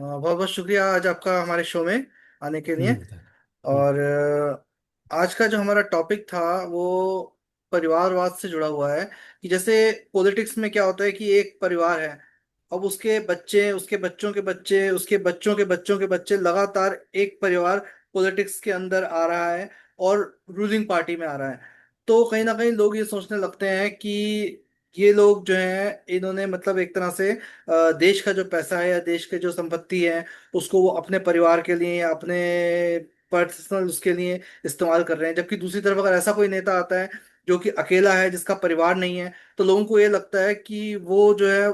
बहुत बहुत शुक्रिया आज आपका हमारे शो में आने के लिए। बता। और आज का जो हमारा टॉपिक था वो परिवारवाद से जुड़ा हुआ है। कि जैसे पॉलिटिक्स में क्या होता है कि एक परिवार है, अब उसके बच्चे, उसके बच्चों के बच्चे, उसके बच्चों के बच्चों के बच्चे, लगातार एक परिवार पॉलिटिक्स के अंदर आ रहा है और रूलिंग पार्टी में आ रहा है। तो कहीं ना कहीं लोग ये सोचने लगते हैं कि ये लोग जो हैं इन्होंने मतलब एक तरह से देश का जो पैसा है या देश के जो संपत्ति है उसको वो अपने परिवार के लिए या अपने पर्सनल उसके लिए इस्तेमाल कर रहे हैं। जबकि दूसरी तरफ अगर ऐसा कोई नेता आता है जो कि अकेला है, जिसका परिवार नहीं है, तो लोगों को ये लगता है कि वो जो है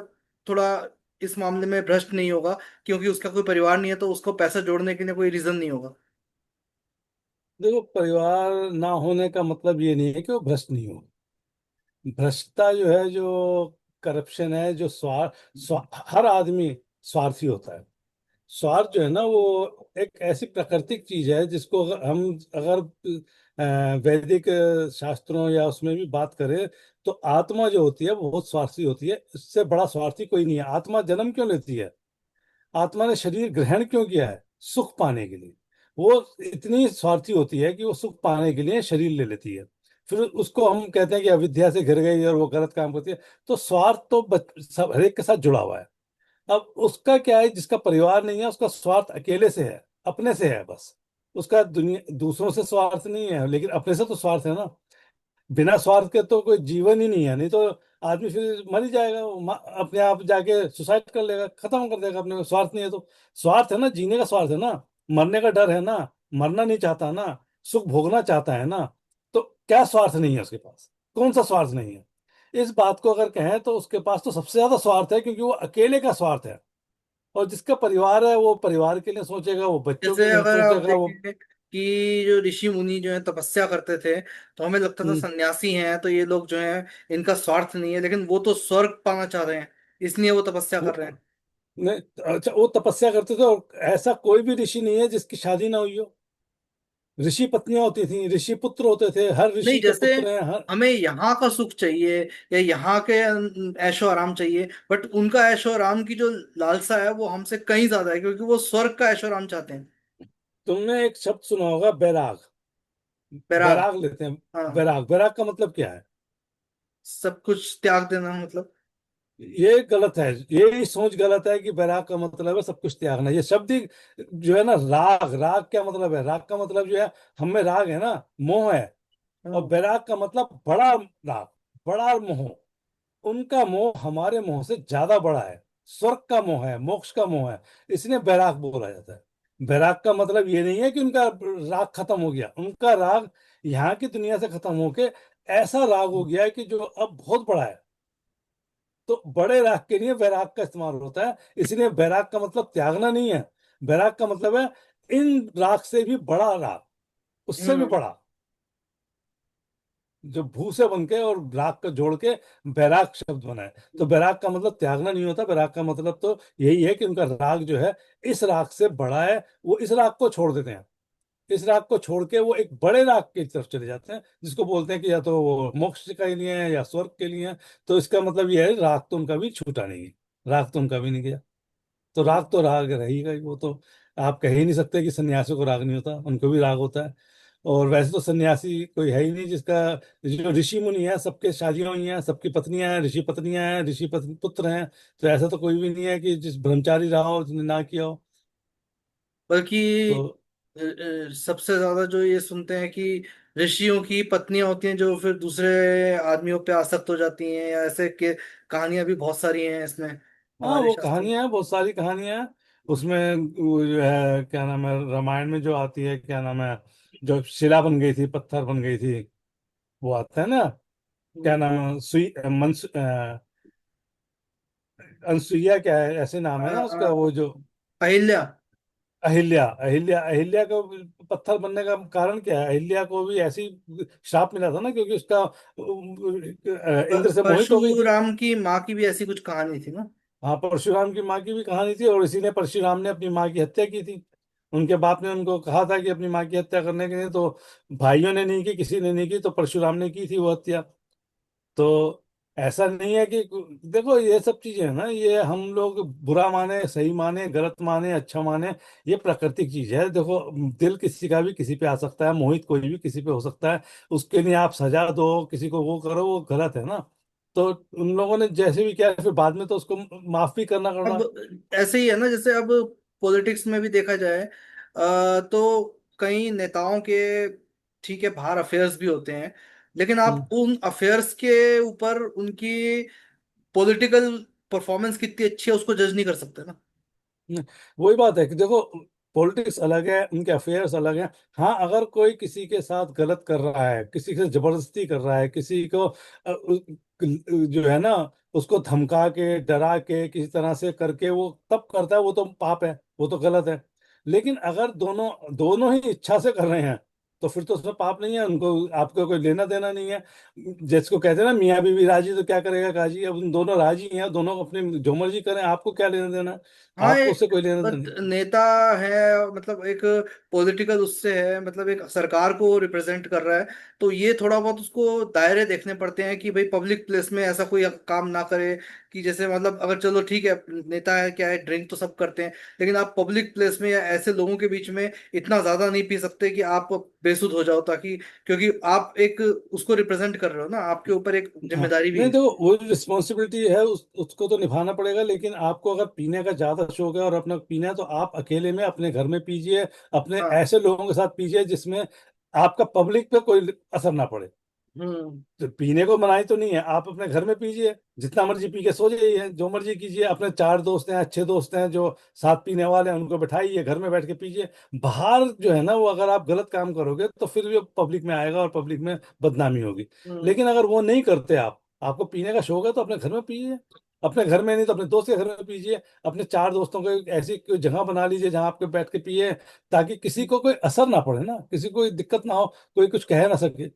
थोड़ा इस मामले में भ्रष्ट नहीं होगा, क्योंकि उसका कोई परिवार नहीं है तो उसको पैसा जोड़ने के लिए कोई रीजन नहीं होगा। देखो, परिवार ना होने का मतलब ये नहीं है कि वो भ्रष्ट नहीं हो। भ्रष्टता जो है, जो करप्शन है, जो हर आदमी स्वार्थी होता है। स्वार्थ जो है ना, वो एक ऐसी प्राकृतिक चीज है जिसको अगर वैदिक शास्त्रों या उसमें भी बात करें, तो आत्मा जो होती है वो बहुत स्वार्थी होती है। इससे बड़ा स्वार्थी कोई नहीं है। आत्मा जन्म क्यों लेती है? आत्मा ने शरीर ग्रहण क्यों किया है? सुख पाने के लिए। वो इतनी स्वार्थी होती है कि वो सुख पाने के लिए शरीर ले लेती है। फिर उसको हम कहते हैं कि अविद्या से घिर गई और वो गलत काम करती है। तो स्वार्थ तो सब हर एक के साथ जुड़ा हुआ है। अब उसका क्या है, जिसका परिवार नहीं है उसका स्वार्थ अकेले से है, अपने से है बस। उसका दुनिया दूसरों से स्वार्थ नहीं है, लेकिन अपने से तो स्वार्थ है ना। बिना स्वार्थ के तो कोई जीवन ही नहीं है। नहीं तो आदमी फिर मर ही जाएगा। वो अपने आप जाके सुसाइड कर लेगा, खत्म कर देगा अपने को। स्वार्थ नहीं है तो स्वार्थ है ना, जीने का स्वार्थ है ना, मरने का डर है ना, मरना नहीं चाहता ना, सुख भोगना चाहता है ना। तो क्या स्वार्थ नहीं है उसके पास? कौन सा स्वार्थ नहीं है? इस बात को अगर कहें तो उसके पास तो सबसे ज्यादा स्वार्थ है, क्योंकि वो अकेले का स्वार्थ है। और जिसका परिवार है वो परिवार के लिए सोचेगा, वो बच्चों के जैसे लिए अगर आप सोचेगा, वो। देखेंगे कि जो ऋषि मुनि जो है तपस्या करते थे, तो हमें लगता था हम्म, सन्यासी हैं तो ये लोग जो हैं इनका स्वार्थ नहीं है, लेकिन वो तो स्वर्ग पाना चाह रहे हैं, इसलिए वो तपस्या कर रहे हैं। वो नहीं, अच्छा, वो तपस्या करते थे। और ऐसा कोई भी ऋषि नहीं है जिसकी शादी ना हुई हो। ऋषि पत्नियां होती थी, ऋषि पुत्र होते थे, हर नहीं, ऋषि के जैसे पुत्र हैं हर। हमें यहाँ का सुख चाहिए या यहाँ के ऐशो आराम चाहिए, बट उनका ऐशो आराम की जो लालसा है वो हमसे कहीं ज्यादा है, क्योंकि वो स्वर्ग का ऐशो आराम चाहते हैं। तुमने एक शब्द सुना होगा, बैराग। बैराग। बैराग लेते हैं। हाँ। बैराग, बैराग का मतलब क्या है? सब कुछ त्याग देना मतलब। ये गलत है। ये सोच गलत है कि बैराग का मतलब है सब कुछ त्यागना। ये शब्द ही जो है ना, राग। राग क्या मतलब है? राग का मतलब जो है, हम में राग है ना, मोह है। और हाँ। बैराग का मतलब बड़ा राग, बड़ा मोह। उनका मोह हमारे मोह से ज्यादा बड़ा है। स्वर्ग का मोह है, मोक्ष का मोह है। इसलिए बैराग बोला जाता है। बैराग का मतलब ये नहीं है कि उनका राग खत्म हो गया। उनका राग यहाँ की दुनिया से खत्म होके ऐसा राग हो गया है कि जो अब बहुत बड़ा है। तो बड़े राग के लिए बैराग का इस्तेमाल होता है। इसलिए बैराग का मतलब त्यागना नहीं है। बैराग का मतलब है इन राग से भी बड़ा राग, उससे भी हम्म। बड़ा, जो भू से बन के और राग का जोड़ के बैराग शब्द बना है। तो बैराग का मतलब त्यागना नहीं होता। बैराग का मतलब तो यही है कि उनका राग जो है इस राग से बड़ा है। वो इस राग को छोड़ देते हैं। इस राग को छोड़ के वो एक बड़े राग की तरफ चले जाते हैं, जिसको बोलते हैं कि या तो वो मोक्ष के लिए है या स्वर्ग के लिए है। तो इसका मतलब ये है, राग तो उनका भी छूटा नहीं है। राग तो उनका भी नहीं गया। तो राग रहेगा ही वो तो। आप कह ही नहीं सकते कि सन्यासी को राग नहीं होता, उनको भी राग होता है। और वैसे तो सन्यासी कोई है ही नहीं जिसका। जो ऋषि मुनि है सबके शादियां हुई हैं, सबकी पत्नियां हैं, ऋषि पत्नियां हैं, पुत्र हैं। तो ऐसा तो कोई भी नहीं है कि जिस ब्रह्मचारी रहा हो जिसने ना किया हो। बल्कि तो सबसे ज्यादा जो ये सुनते हैं कि ऋषियों की पत्नियां होती हैं जो फिर दूसरे आदमियों पे आसक्त हो जाती हैं, या ऐसे के कहानियां भी बहुत सारी हैं इसमें हाँ, हमारे वो शास्त्रों में। कहानियां हैं, बहुत सारी कहानियां हैं। उसमें वो जो है क्या नाम है, रामायण में जो आती है, क्या नाम है, जो शिला बन गई थी, पत्थर बन गई थी, वो आता है ना। क्या नाम है, अनसुईया, क्या है ऐसे नाम है ना उसका, वो जो अहिल्या। अहिल्या। अहिल्या, अहिल्या को पत्थर बनने का कारण क्या है? अहिल्या को भी ऐसी श्राप मिला था ना, क्योंकि उसका इंद्र से मोहित हो गई थी। परशुराम की माँ की भी ऐसी कुछ कहानी थी ना। हाँ, परशुराम की माँ की भी कहानी थी, और इसी ने परशुराम ने अपनी माँ की हत्या की थी। उनके बाप ने उनको कहा था कि अपनी माँ की हत्या करने के लिए, तो भाइयों ने नहीं की, किसी ने नहीं की, तो परशुराम ने की थी वो हत्या। तो ऐसा नहीं है कि, देखो ये सब चीजें है ना, ये हम लोग बुरा माने, सही माने, गलत माने, अच्छा माने, ये प्राकृतिक चीज है। देखो, दिल किसी का भी किसी पे आ सकता है, मोहित कोई भी किसी पे हो सकता है। उसके लिए आप सजा दो, किसी को वो करो, वो गलत है ना। तो उन लोगों ने जैसे भी किया, फिर बाद में तो उसको माफ भी करना पड़ा। अब ऐसे ही है ना, जैसे अब पॉलिटिक्स में भी देखा जाए तो कई नेताओं के, ठीक है, बाहर अफेयर्स भी होते हैं, लेकिन आप हम्म। उन अफेयर्स के ऊपर उनकी पॉलिटिकल परफॉर्मेंस कितनी अच्छी है उसको जज नहीं कर सकते ना। नहीं, वही बात है कि देखो, पॉलिटिक्स अलग है, उनके अफेयर्स अलग हैं। हाँ, अगर कोई किसी के साथ गलत कर रहा है, किसी से जबरदस्ती कर रहा है, किसी को जो है ना, उसको धमका के, डरा के, किसी तरह से करके वो तब करता है, वो तो पाप है, वो तो गलत है। लेकिन अगर दोनों दोनों ही इच्छा से कर रहे हैं, तो फिर तो उसमें पाप नहीं है, उनको आपको कोई लेना देना नहीं है। जिसको कहते हैं ना, मियाँ बीवी राजी तो क्या करेगा काजी। अब उन दोनों राजी हैं, दोनों अपनी जो मर्जी करें, आपको क्या लेना देना है? हाँ, आपको एक उससे कोई लेना देना बट नहीं। नेता है, मतलब एक पॉलिटिकल उससे है, मतलब एक सरकार को रिप्रेजेंट कर रहा है, तो ये थोड़ा बहुत उसको दायरे देखने पड़ते हैं कि भाई पब्लिक प्लेस में ऐसा कोई काम ना करे। कि जैसे मतलब अगर चलो ठीक है, नेता है, क्या है, ड्रिंक तो सब करते हैं, लेकिन आप पब्लिक प्लेस में या ऐसे लोगों के बीच में इतना ज्यादा नहीं पी सकते कि आप बेसुध हो जाओ, ताकि क्योंकि आप एक उसको रिप्रेजेंट कर रहे हो ना, आपके ऊपर एक हाँ, जिम्मेदारी भी नहीं, है। देखो वो रिस्पॉन्सिबिलिटी है, उसको तो निभाना पड़ेगा। लेकिन आपको अगर पीने का ज्यादा शौक है और अपना पीना है, तो आप अकेले में अपने घर में पीजिए, अपने हाँ। ऐसे लोगों के साथ पीजिए जिसमें आपका पब्लिक पे कोई असर ना पड़े। हम्म। तो पीने को मनाही तो नहीं है, आप अपने घर में पीजिए, जितना मर्जी पी के सो जाइए, जो मर्जी कीजिए। अपने चार दोस्त हैं, अच्छे दोस्त हैं जो साथ पीने वाले हैं, उनको बिठाइए, घर में बैठ के पीजिए। बाहर जो है ना, वो अगर आप गलत काम करोगे तो फिर वो पब्लिक में आएगा और पब्लिक में बदनामी होगी। हम्म। लेकिन अगर वो नहीं करते, आप आपको पीने का शौक है, तो अपने घर में पीजिए। अपने घर में नहीं तो अपने दोस्त के घर में पीजिए। अपने चार दोस्तों को ऐसी कोई जगह बना लीजिए जहां आपके बैठ के पिए, ताकि किसी को कोई असर ना पड़े ना, किसी को कोई दिक्कत ना हो, कोई कुछ कह ना सके।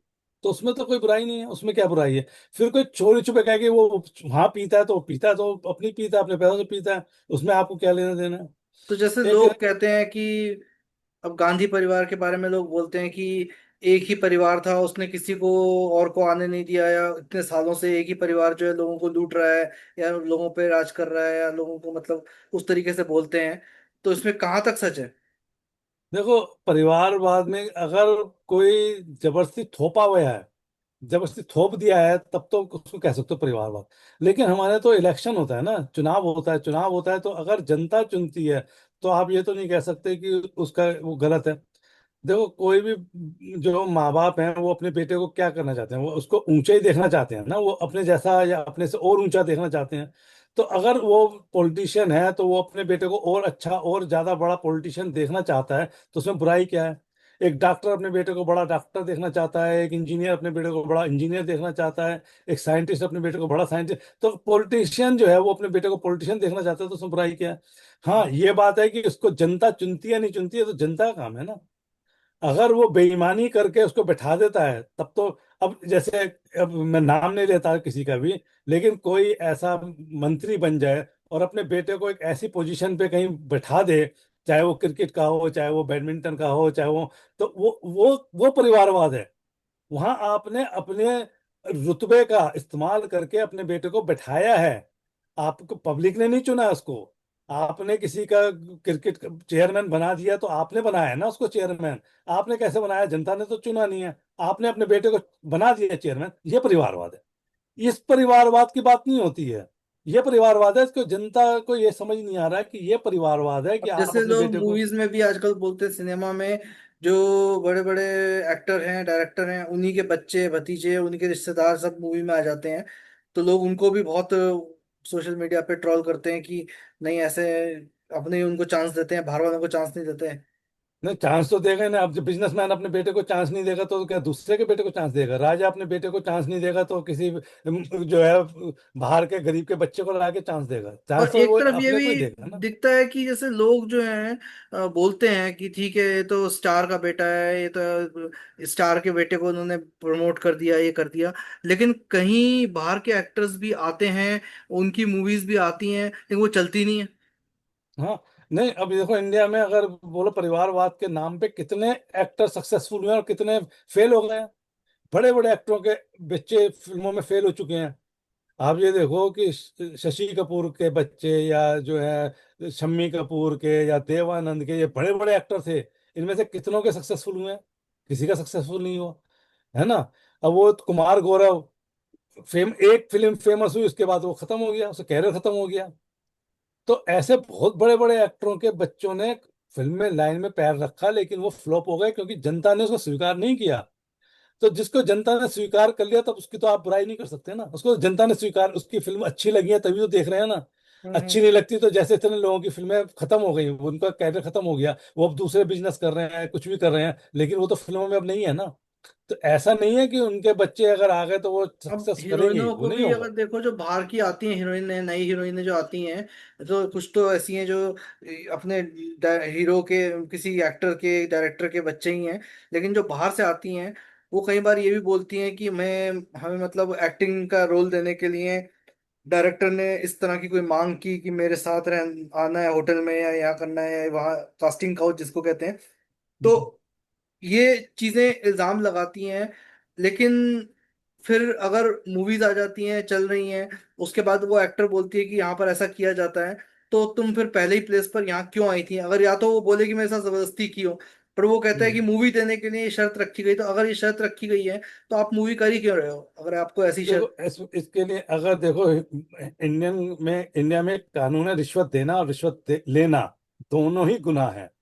तो उसमें तो कोई बुराई नहीं है, उसमें क्या बुराई है? फिर कोई चोरी छुपे कहे कि वो वहां पीता है, तो वो पीता है, तो अपनी पीता है, अपने पैसों से पीता है, उसमें आपको क्या लेना देना है? तो जैसे एक लोग कहते हैं कि अब गांधी परिवार के बारे में लोग बोलते हैं कि एक ही परिवार था, उसने किसी को और को आने नहीं दिया, या इतने सालों से एक ही परिवार जो है लोगों को लूट रहा है, या लोगों पे राज कर रहा है, या लोगों को मतलब उस तरीके से बोलते हैं, तो इसमें कहाँ तक सच है? देखो, परिवारवाद में अगर कोई जबरदस्ती थोपा हुआ है, जबरदस्ती थोप दिया है, तब तो उसको कह सकते हो परिवारवाद। लेकिन हमारे तो इलेक्शन होता है ना, चुनाव होता है, चुनाव होता है, तो अगर जनता चुनती है, तो आप ये तो नहीं कह सकते कि उसका वो गलत है। देखो, कोई भी जो माँ बाप हैं, वो अपने बेटे को क्या करना चाहते हैं? वो उसको ऊंचा ही देखना चाहते हैं ना, वो अपने जैसा या अपने से और ऊंचा देखना चाहते हैं। तो अगर वो पॉलिटिशियन है, तो वो अपने बेटे को और अच्छा और ज्यादा बड़ा पॉलिटिशियन देखना चाहता है, तो उसमें बुराई क्या है? एक डॉक्टर अपने बेटे को बड़ा डॉक्टर देखना चाहता है, एक इंजीनियर अपने बेटे को बड़ा इंजीनियर देखना चाहता है, एक साइंटिस्ट अपने बेटे को बड़ा साइंटिस्ट। तो पॉलिटिशियन जो है, वो अपने बेटे को पॉलिटिशियन देखना चाहता है, तो उसमें बुराई क्या है? हाँ, ये बात है कि उसको जनता चुनती है नहीं चुनती है, तो जनता का काम है ना। अगर वो बेईमानी करके उसको बैठा देता है, तब तो, अब जैसे, अब मैं नाम नहीं लेता किसी का भी, लेकिन कोई ऐसा मंत्री बन जाए और अपने बेटे को एक ऐसी पोजीशन पे कहीं बैठा दे, चाहे वो क्रिकेट का हो, चाहे वो बैडमिंटन का हो, चाहे वो, तो वो परिवारवाद है। वहां आपने अपने रुतबे का इस्तेमाल करके अपने बेटे को बैठाया है। आपको पब्लिक ने नहीं चुना उसको। आपने किसी का क्रिकेट चेयरमैन बना दिया, तो आपने बनाया है ना उसको चेयरमैन। आपने कैसे बनाया? जनता ने तो चुना नहीं है, आपने अपने बेटे को बना दिया चेयरमैन। ये परिवारवाद है। इस परिवारवाद की बात नहीं होती है। ये परिवारवाद है, इसको जनता को ये समझ नहीं आ रहा है कि ये परिवारवाद है कि अब आप जैसे अपने लोग बेटे को। मूवीज में भी आजकल बोलते हैं, सिनेमा में जो बड़े बड़े एक्टर हैं, डायरेक्टर हैं, उन्हीं के बच्चे, भतीजे, उन्हीं के रिश्तेदार सब मूवी में आ जाते हैं, तो लोग उनको भी बहुत सोशल मीडिया पे ट्रोल करते हैं कि नहीं ऐसे, अपने उनको चांस देते हैं, बाहर वालों को चांस नहीं देते हैं। नहीं, चांस तो देगा ही ना। अब जो बिजनेसमैन अपने बेटे को चांस नहीं देगा, तो क्या दूसरे के बेटे को चांस देगा? राजा अपने बेटे को चांस नहीं देगा, तो किसी जो है बाहर के गरीब के बच्चे को ला के चांस देगा? चांस और तो एक वो तरफ ये अपने को ही देगा भी ना। दिखता है कि जैसे लोग जो हैं बोलते हैं कि ठीक है, ये तो स्टार का बेटा है, ये तो स्टार के बेटे को उन्होंने प्रमोट कर दिया, ये कर दिया, लेकिन कहीं बाहर के एक्टर्स भी आते हैं, उनकी मूवीज भी आती हैं, लेकिन वो चलती नहीं है। हाँ, नहीं, अब देखो, इंडिया में अगर बोलो, परिवारवाद के नाम पे कितने एक्टर सक्सेसफुल हुए हैं और कितने फेल हो गए हैं। बड़े बड़े एक्टरों के बच्चे फिल्मों में फेल हो चुके हैं। आप ये देखो कि शशि कपूर के बच्चे, या जो है शम्मी कपूर के या देवानंद के, ये बड़े बड़े एक्टर थे, इनमें से कितनों के सक्सेसफुल हुए हैं? किसी का सक्सेसफुल नहीं हुआ, है ना। अब वो कुमार गौरव, एक फिल्म फेमस हुई, उसके बाद वो खत्म हो गया, उसका कैरियर खत्म हो गया। तो ऐसे बहुत बड़े बड़े एक्टरों के बच्चों ने फिल्म में लाइन में पैर रखा, लेकिन वो फ्लॉप हो गए क्योंकि जनता ने उसको स्वीकार नहीं किया। तो जिसको जनता ने स्वीकार कर लिया, तब उसकी तो आप बुराई नहीं कर सकते ना। उसको जनता ने स्वीकार, उसकी फिल्म अच्छी लगी है तभी तो देख रहे हैं ना। अच्छी हम्म। नहीं लगती तो जैसे इतने लोगों की फिल्में खत्म हो गई, उनका कैरियर खत्म हो गया, वो अब दूसरे बिजनेस कर रहे हैं, कुछ भी कर रहे हैं, लेकिन वो तो फिल्मों में अब नहीं है ना। तो ऐसा नहीं है कि उनके बच्चे अगर आ गए तो वो अब सक्सेस करेंगे ही, हीरोइनों वो को नहीं भी अगर होगा। देखो, जो बाहर की आती हैं हीरोइन, नई हीरोइनें जो आती हैं, तो कुछ तो ऐसी हैं जो अपने हीरो के, किसी एक्टर के, डायरेक्टर के बच्चे ही हैं। लेकिन जो बाहर से आती हैं, वो कई बार ये भी बोलती हैं कि मैं हमें मतलब एक्टिंग का रोल देने के लिए डायरेक्टर ने इस तरह की कोई मांग की कि मेरे साथ रह आना है होटल में, या यहाँ करना है, या वहाँ कास्टिंग काउच जिसको कहते हैं। तो ये चीजें इल्जाम लगाती हैं। लेकिन फिर अगर मूवीज आ जाती हैं, चल रही हैं, उसके बाद वो एक्टर बोलती है कि यहाँ पर ऐसा किया जाता है, तो तुम फिर पहले ही प्लेस पर यहाँ क्यों आई थी? अगर या तो वो बोले कि मेरे साथ जबरदस्ती की हो, पर वो कहता है कि हम्म। मूवी देने के लिए ये शर्त रखी गई, तो अगर ये शर्त रखी गई है तो आप मूवी कर ही क्यों रहे हो, अगर आपको ऐसी देखो, शर्त। इसके लिए अगर देखो, इंडिया में एक कानून है, रिश्वत देना और लेना दोनों ही गुनाह है।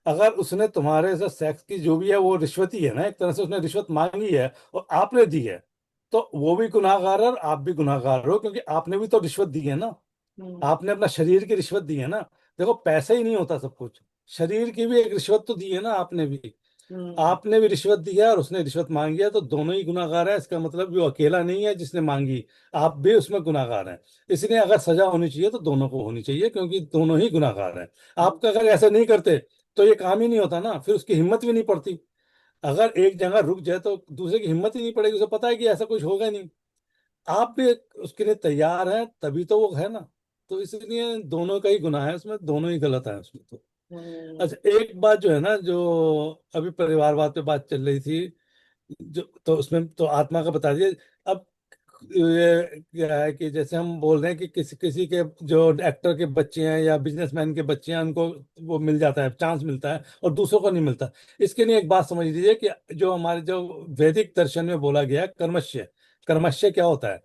अगर उसने तुम्हारे साथ सेक्स की जो भी है वो रिश्वत ही है ना, एक तरह से उसने रिश्वत मांगी है और आपने दी है, तो वो भी गुनाहगार है और आप भी गुनाहगार हो, क्योंकि आपने भी तो रिश्वत दी है ना। हम्म। आपने अपना शरीर की रिश्वत दी है ना। देखो, पैसे ही नहीं होता सब कुछ, शरीर की भी एक रिश्वत तो दी है ना आपने भी। हम्म। आपने भी रिश्वत दी है और उसने रिश्वत मांगी है, तो दोनों ही गुनाहगार है। इसका मतलब वो अकेला नहीं है जिसने मांगी, आप भी उसमें गुनाहगार हैं। इसलिए अगर सजा होनी चाहिए तो दोनों को होनी चाहिए, क्योंकि दोनों ही गुनाहगार हैं। आपका अगर ऐसा नहीं करते तो ये काम ही नहीं होता ना, फिर उसकी हिम्मत भी नहीं पड़ती। अगर एक जगह रुक जाए तो दूसरे की हिम्मत ही नहीं पड़ेगी, उसे पता है कि ऐसा कुछ होगा नहीं। आप भी उसके लिए तैयार हैं तभी तो वो है ना। तो इसलिए दोनों का ही गुनाह है उसमें, दोनों ही गलत है उसमें तो। हम्म। अच्छा, एक बात जो है ना, जो अभी परिवारवाद पे बात चल रही थी, जो तो उसमें तो आत्मा का बता दिए। अब ये क्या है कि जैसे हम बोल रहे हैं कि किसी किसी के जो एक्टर के बच्चे हैं या बिजनेसमैन के बच्चे हैं, उनको वो मिल जाता है, चांस मिलता है, और दूसरों को नहीं मिलता। इसके लिए एक बात समझ लीजिए कि जो हमारे जो वैदिक दर्शन में बोला गया है, कर्मश्य, कर्मश्य क्या होता है?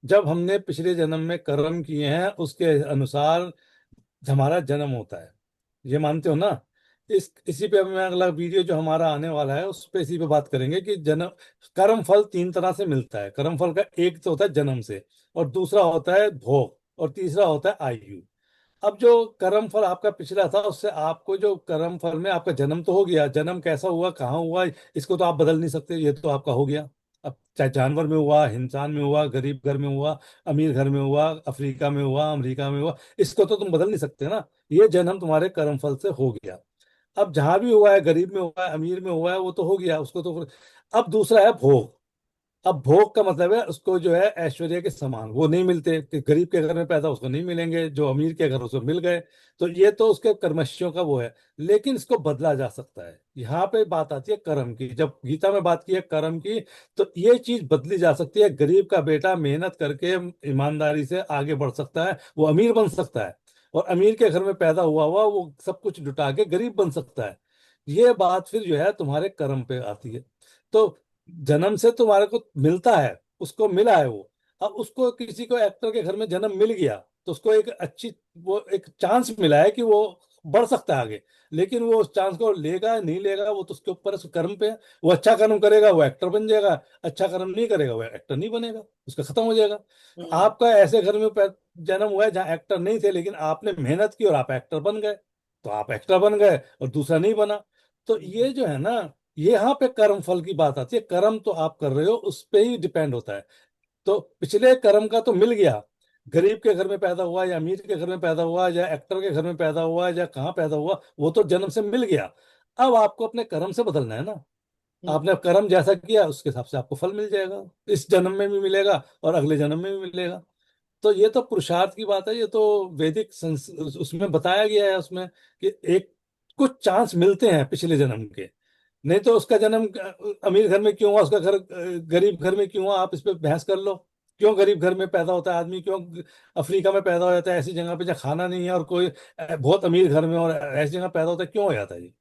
जब हमने पिछले जन्म में कर्म किए हैं उसके अनुसार हमारा जन्म होता है, ये मानते हो ना। इसी पे मैं अगला वीडियो जो हमारा आने वाला है उस पे इसी पे बात करेंगे कि जन्म, कर्म फल तीन तरह से मिलता है। कर्म फल का एक तो होता है जन्म से, और दूसरा होता है भोग, और तीसरा होता है आयु। अब जो कर्म फल आपका पिछला था, उससे आपको जो कर्म फल में आपका जन्म तो हो गया, जन्म कैसा हुआ, कहाँ हुआ, इसको तो आप बदल नहीं सकते, ये तो आपका हो गया। अब चाहे जानवर में हुआ, इंसान में हुआ, गरीब घर में हुआ, अमीर घर में हुआ, अफ्रीका में हुआ, अमेरिका में हुआ, इसको तो तुम बदल नहीं सकते ना। ये जन्म तुम्हारे कर्म फल से हो गया। अब जहां भी हुआ है, गरीब में हुआ है, अमीर में हुआ है, वो तो हो गया, उसको तो। अब दूसरा है भोग। अब भोग का मतलब है उसको जो है ऐश्वर्य के समान वो नहीं मिलते, कि गरीब के घर में पैदा उसको नहीं मिलेंगे, जो अमीर के घर उसको मिल गए। तो ये तो उसके कर्मश्यों का वो है। लेकिन इसको बदला जा सकता है। यहाँ पे बात आती है कर्म की, जब गीता में बात की है कर्म की, तो ये चीज बदली जा सकती है। गरीब का बेटा मेहनत करके ईमानदारी से आगे बढ़ सकता है, वो अमीर बन सकता है। और अमीर के घर में पैदा हुआ हुआ वो सब कुछ जुटा के गरीब बन सकता है। ये बात फिर जो है तुम्हारे कर्म पे आती है। तो जन्म से तुम्हारे को मिलता है, उसको मिला है वो। अब उसको किसी को एक्टर के घर में जन्म मिल गया, तो उसको एक अच्छी, वो एक चांस मिला है कि वो बढ़ सकता है आगे। लेकिन वो उस चांस को लेगा नहीं लेगा, वो तो उसके ऊपर है, उसके कर्म पे है। वो अच्छा कर्म करेगा वो एक्टर बन जाएगा, अच्छा कर्म नहीं करेगा वो एक्टर नहीं बनेगा, उसका खत्म हो जाएगा। हम्म। आपका ऐसे घर में जन्म हुआ है जहाँ एक्टर नहीं थे, लेकिन आपने मेहनत की और आप एक्टर बन गए, तो आप एक्टर बन गए और दूसरा नहीं बना। तो ये जो है ना, ये यहाँ पे कर्म फल की बात आती है। कर्म तो आप कर रहे हो, उस पे ही डिपेंड होता है। तो पिछले कर्म का तो मिल गया, गरीब के घर में पैदा हुआ या अमीर के घर में पैदा हुआ या एक्टर के घर में पैदा हुआ या कहाँ पैदा हुआ, वो तो जन्म से मिल गया। अब आपको अपने कर्म से बदलना है ना। आपने कर्म जैसा किया उसके हिसाब से आपको फल मिल जाएगा, इस जन्म में भी मिलेगा और अगले जन्म में भी मिलेगा। तो ये तो पुरुषार्थ की बात है, ये तो वैदिक उसमें बताया गया है उसमें, कि एक कुछ चांस मिलते हैं पिछले जन्म के। नहीं तो उसका जन्म अमीर घर में क्यों हुआ, उसका घर गरीब घर में क्यों हुआ, आप इस पे बहस कर लो, क्यों गरीब घर में पैदा होता है आदमी, क्यों अफ्रीका में पैदा हो जाता है, ऐसी जगह पे जहाँ खाना नहीं है, और कोई बहुत अमीर घर में और ऐसी जगह पैदा होता है, क्यों हो जाता है जी?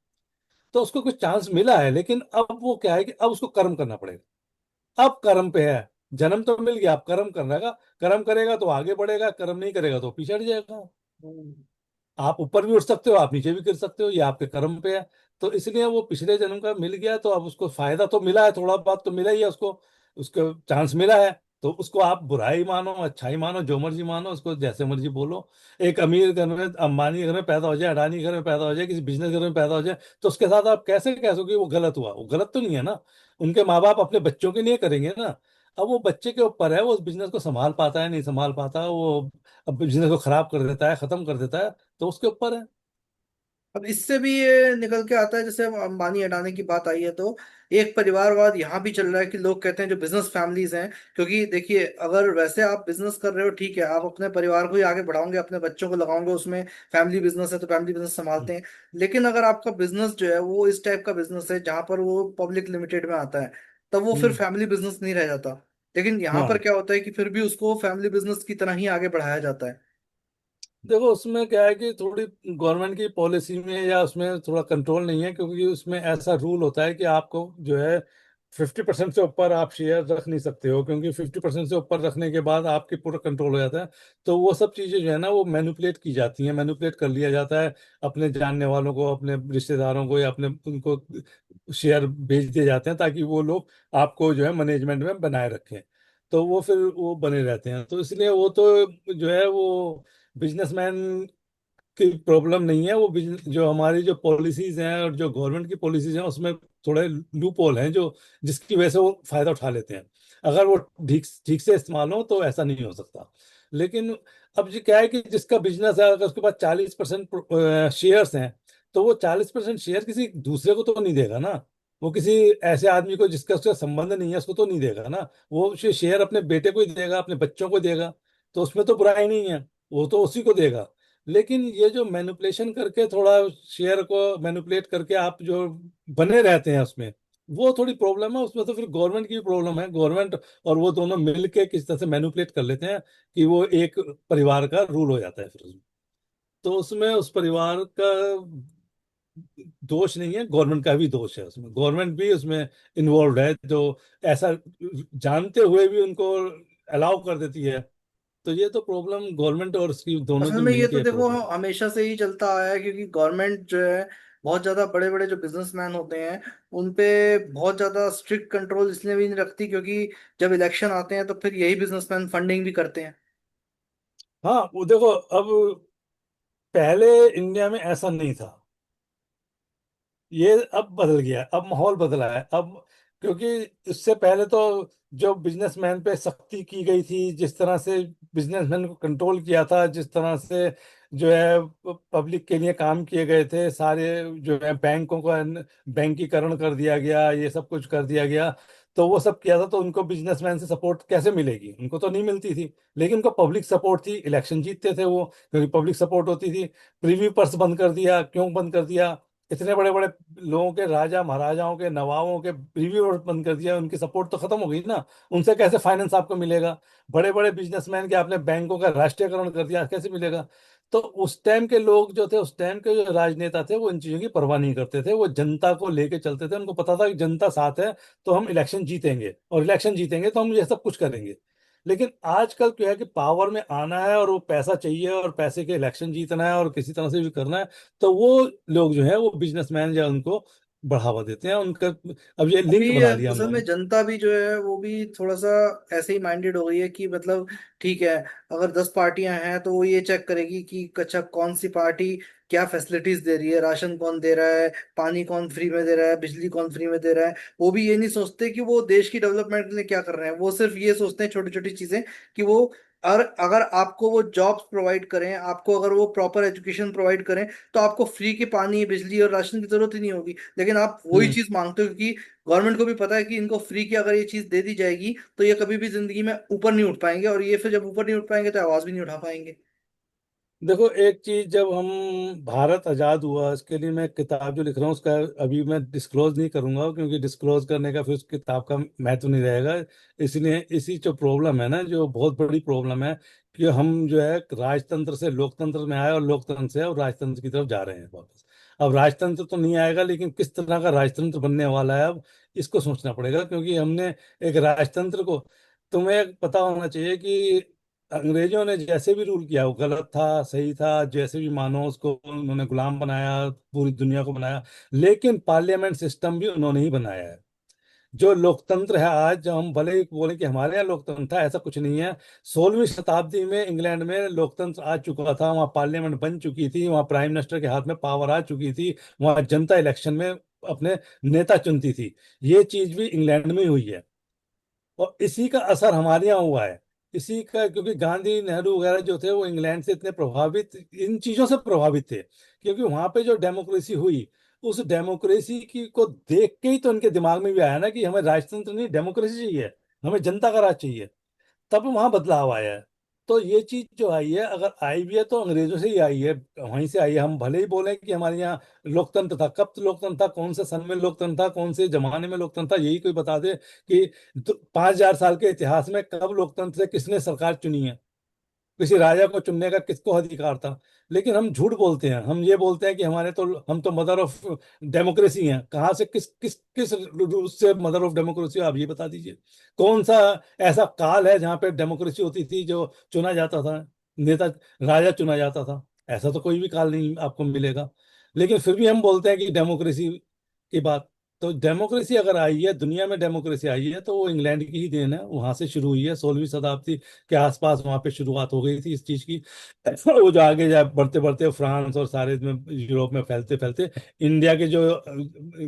तो उसको कुछ चांस मिला है, लेकिन अब वो क्या है कि अब उसको कर्म करना पड़ेगा। अब कर्म पे है। जन्म तो मिल गया, अब कर्म करना का। कर्म करेगा तो आगे बढ़ेगा, कर्म नहीं करेगा तो पीछे हट जाएगा। हम्म। आप ऊपर भी उठ सकते हो, आप नीचे भी गिर सकते हो, ये आपके कर्म पे है। तो इसलिए वो पिछले जन्म का मिल गया, तो अब उसको फायदा तो मिला है, थोड़ा बहुत तो मिला ही है उसको। उसको चांस मिला है, तो उसको आप बुराई मानो अच्छाई मानो जो मर्जी मानो, उसको जैसे मर्जी बोलो। एक अमीर घर में, अंबानी घर में पैदा हो जाए, अडानी घर में पैदा हो जाए, किसी बिजनेस घर में पैदा हो जाए, तो उसके साथ आप कैसे कह सकोगे वो गलत हुआ? वो गलत तो नहीं है ना। उनके माँ बाप अपने बच्चों के लिए करेंगे ना। अब वो बच्चे के ऊपर है, वो उस बिजनेस को संभाल पाता है नहीं संभाल पाता वो। अब बिजनेस को खराब कर देता है, खत्म कर देता है, तो उसके ऊपर है। अब इससे भी ये निकल के आता है, जैसे अब अंबानी अडानी की बात आई है तो एक परिवारवाद यहाँ भी चल रहा है कि लोग कहते हैं जो बिजनेस फैमिलीज हैं, क्योंकि देखिए अगर वैसे आप बिजनेस कर रहे हो ठीक है, आप अपने परिवार को ही आगे बढ़ाओगे, अपने बच्चों को लगाओगे उसमें, फैमिली बिजनेस है तो फैमिली बिजनेस संभालते हैं। लेकिन अगर आपका बिजनेस जो है वो इस टाइप का बिजनेस है जहाँ पर वो पब्लिक लिमिटेड में आता है, तब वो फिर हम्म। फैमिली बिजनेस नहीं रह जाता। लेकिन यहाँ पर हाँ, क्या होता है कि फिर भी उसको फैमिली बिजनेस की तरह ही आगे बढ़ाया जाता है। देखो उसमें क्या है कि थोड़ी गवर्नमेंट की पॉलिसी में या उसमें थोड़ा कंट्रोल नहीं है, क्योंकि उसमें ऐसा रूल होता है कि आपको जो है 50% से ऊपर आप शेयर रख नहीं सकते हो, क्योंकि 50% से ऊपर रखने के बाद आपके पूरा कंट्रोल हो जाता है। तो वो सब चीज़ें जो है ना वो मैनिपुलेट की जाती हैं, मैनिपुलेट कर लिया जाता है। अपने जानने वालों को, अपने रिश्तेदारों को, या अपने उनको शेयर बेच दिए जाते हैं, ताकि वो लोग आपको जो है मैनेजमेंट में बनाए रखें। तो वो फिर वो बने रहते हैं, तो इसलिए वो तो जो है वो बिजनेसमैन की प्रॉब्लम नहीं है। वो जो हमारी जो पॉलिसीज हैं और जो गवर्नमेंट की पॉलिसीज हैं उसमें थोड़े लूप होल हैं, जो जिसकी वजह से वो फायदा उठा लेते हैं। अगर वो ठीक ठीक से इस्तेमाल हो तो ऐसा नहीं हो सकता। लेकिन अब जी क्या है कि जिसका बिजनेस है, अगर उसके पास 40% शेयर्स हैं, तो वो 40% शेयर किसी दूसरे को तो नहीं देगा ना। वो किसी ऐसे आदमी को जिसका उसका संबंध नहीं है उसको तो नहीं देगा ना। वो शेयर अपने बेटे को ही देगा, अपने बच्चों को देगा। तो उसमें तो बुराई नहीं है, वो तो उसी को देगा। लेकिन ये जो मैनिपुलेशन करके थोड़ा शेयर को मैनिपुलेट करके आप जो बने रहते हैं उसमें, वो थोड़ी प्रॉब्लम है। उसमें तो फिर गवर्नमेंट की भी प्रॉब्लम है। गवर्नमेंट और वो दोनों मिलके किस तरह से मैनिपुलेट कर लेते हैं कि वो एक परिवार का रूल हो जाता है फिर उसमें। तो उसमें उस परिवार का दोष नहीं है, गवर्नमेंट का भी दोष है। उसमें गवर्नमेंट भी उसमें इन्वॉल्व है, जो ऐसा जानते हुए भी उनको अलाउ कर देती है। तो ये तो प्रॉब्लम गवर्नमेंट और उसकी दोनों असल की में ये तो मिलके देखो प्रॉब्लम। हमेशा से ही चलता आया है, क्योंकि गवर्नमेंट जो है बहुत ज्यादा बड़े बड़े जो बिजनेसमैन होते हैं उन पे बहुत ज्यादा स्ट्रिक्ट कंट्रोल इसलिए भी नहीं रखती, क्योंकि जब इलेक्शन आते हैं तो फिर यही बिजनेसमैन फंडिंग भी करते हैं। हाँ, वो देखो, अब पहले इंडिया में ऐसा नहीं था। ये अब बदल गया है, अब माहौल बदला है अब। क्योंकि इससे पहले तो जो बिजनेसमैन पे सख्ती की गई थी, जिस तरह से बिजनेसमैन को कंट्रोल किया था, जिस तरह से जो है पब्लिक के लिए काम किए गए थे सारे, जो है बैंकों का बैंकीकरण कर दिया गया, ये सब कुछ कर दिया गया। तो वो सब किया था, तो उनको बिजनेसमैन से सपोर्ट कैसे मिलेगी? उनको तो नहीं मिलती थी। लेकिन उनको पब्लिक सपोर्ट थी, इलेक्शन जीतते थे वो, क्योंकि पब्लिक सपोर्ट होती थी। प्रीवी पर्स बंद कर दिया, क्यों बंद कर दिया? इतने बड़े बड़े लोगों के, राजा महाराजाओं के, नवाबों के प्रीव्यू बंद कर दिया, उनकी सपोर्ट तो खत्म हो गई ना। उनसे कैसे फाइनेंस आपको मिलेगा? बड़े बड़े बिजनेसमैन के आपने बैंकों का राष्ट्रीयकरण कर दिया, कैसे मिलेगा? तो उस टाइम के लोग जो थे, उस टाइम के जो राजनेता थे, वो इन चीजों की परवाह नहीं करते थे। वो जनता को लेके चलते थे, उनको पता था कि जनता साथ है तो हम इलेक्शन जीतेंगे, और इलेक्शन जीतेंगे तो हम ये सब कुछ करेंगे। लेकिन आजकल क्या है कि पावर में आना है और वो पैसा चाहिए, और पैसे के इलेक्शन जीतना है और किसी तरह से भी करना है। तो वो लोग जो है वो बिजनेसमैन या उनको बढ़ावा देते हैं उनका। अब ये लिंक अभी बना लिया असल में उन्होंने। जनता भी जो है वो भी थोड़ा सा ऐसे ही माइंडेड हो गई है कि मतलब ठीक है, अगर 10 पार्टियां हैं तो वो ये चेक करेगी कि अच्छा कौन सी पार्टी क्या फैसिलिटीज दे रही है, राशन कौन दे रहा है, पानी कौन फ्री में दे रहा है, बिजली कौन फ्री में दे रहा है। वो भी ये नहीं सोचते कि वो देश की डेवलपमेंट के लिए क्या कर रहे हैं, वो सिर्फ ये सोचते हैं छोटी छोटी चीजें कि वो, और अगर आपको वो जॉब्स प्रोवाइड करें, आपको अगर वो प्रॉपर एजुकेशन प्रोवाइड करें, तो आपको फ्री के पानी बिजली और राशन की जरूरत ही नहीं होगी। लेकिन आप वही हम्म। चीज मांगते हो, क्योंकि गवर्नमेंट को भी पता है कि इनको फ्री की अगर ये चीज दे दी जाएगी तो ये कभी भी जिंदगी में ऊपर नहीं उठ पाएंगे, और ये फिर जब ऊपर नहीं उठ पाएंगे तो आवाज भी नहीं उठा पाएंगे। देखो, एक चीज, जब हम भारत आजाद हुआ, इसके लिए मैं किताब जो लिख रहा हूँ उसका अभी मैं डिस्क्लोज नहीं करूंगा, क्योंकि डिस्क्लोज करने का फिर उस किताब का महत्व नहीं रहेगा। इसलिए इसी जो प्रॉब्लम है ना, जो बहुत बड़ी प्रॉब्लम है, कि हम जो है राजतंत्र से लोकतंत्र में आए और लोकतंत्र से अब राजतंत्र की तरफ जा रहे हैं वापस। अब राजतंत्र तो नहीं आएगा, लेकिन किस तरह का राजतंत्र बनने वाला है अब इसको सोचना पड़ेगा, क्योंकि हमने एक राजतंत्र को, तुम्हें पता होना चाहिए कि अंग्रेजों ने जैसे भी रूल किया वो गलत था, सही था, जैसे भी मानो उसको उन्होंने गुलाम बनाया, पूरी दुनिया को बनाया, लेकिन पार्लियामेंट सिस्टम भी उन्होंने ही बनाया है। जो लोकतंत्र है आज, जो हम भले ही बोले कि हमारे यहाँ लोकतंत्र था, ऐसा कुछ नहीं है। 16वीं शताब्दी में इंग्लैंड में लोकतंत्र आ चुका था, वहाँ पार्लियामेंट बन चुकी थी, वहाँ प्राइम मिनिस्टर के हाथ में पावर आ चुकी थी, वहाँ जनता इलेक्शन में अपने नेता चुनती थी। ये चीज भी इंग्लैंड में ही हुई है, और इसी का असर हमारे यहाँ हुआ है। इसी का, क्योंकि गांधी नेहरू वगैरह जो थे वो इंग्लैंड से इतने प्रभावित, इन चीजों से प्रभावित थे, क्योंकि वहां पे जो डेमोक्रेसी हुई, उस डेमोक्रेसी की को देख के ही तो उनके दिमाग में भी आया ना कि हमें राजतंत्र नहीं, डेमोक्रेसी चाहिए, हमें जनता का राज चाहिए। तब वहां बदलाव आया है। तो ये चीज जो आई है, अगर आई भी है तो अंग्रेजों से ही आई है, वहीं से आई है। हम भले ही बोले कि हमारे यहाँ लोकतंत्र था, कब लोकतंत्र था, कौन से सन में लोकतंत्र था, कौन से जमाने में लोकतंत्र था, यही कोई बता दे कि 5,000 साल के इतिहास में कब लोकतंत्र से किसने सरकार चुनी है, किसी राजा को चुनने का किसको अधिकार था। लेकिन हम झूठ बोलते हैं, हम ये बोलते हैं कि हमारे तो, हम तो मदर ऑफ डेमोक्रेसी हैं। कहाँ से, किस किस किस रूप से मदर ऑफ डेमोक्रेसी, आप ये बता दीजिए। कौन सा ऐसा काल है जहाँ पे डेमोक्रेसी होती थी, जो चुना जाता था, नेता, राजा चुना जाता था? ऐसा तो कोई भी काल नहीं आपको मिलेगा। लेकिन फिर भी हम बोलते हैं कि डेमोक्रेसी की बात। तो डेमोक्रेसी अगर आई है, दुनिया में डेमोक्रेसी आई है, तो वो इंग्लैंड की ही देन है, वहां से शुरू हुई है। 16वीं शताब्दी के आसपास वहां पे शुरुआत हो गई थी इस चीज की। वो जो आगे जा बढ़ते बढ़ते फ्रांस और सारे में यूरोप में फैलते फैलते, इंडिया के जो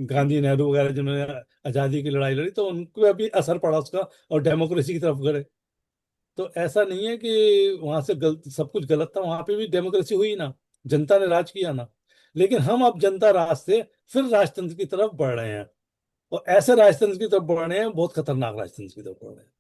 गांधी नेहरू वगैरह जिन्होंने आजादी की लड़ाई लड़ी, तो उनको भी असर पड़ा उसका, और डेमोक्रेसी की तरफ गए। तो ऐसा नहीं है कि वहां से गलत, सब कुछ गलत था, वहां पे भी डेमोक्रेसी हुई ना, जनता ने राज किया ना। लेकिन हम अब जनता राज से फिर राजतंत्र की तरफ बढ़ रहे हैं, और ऐसे राजतंत्र की तरफ बढ़ रहे हैं, बहुत खतरनाक राजतंत्र की तरफ बढ़ रहे हैं।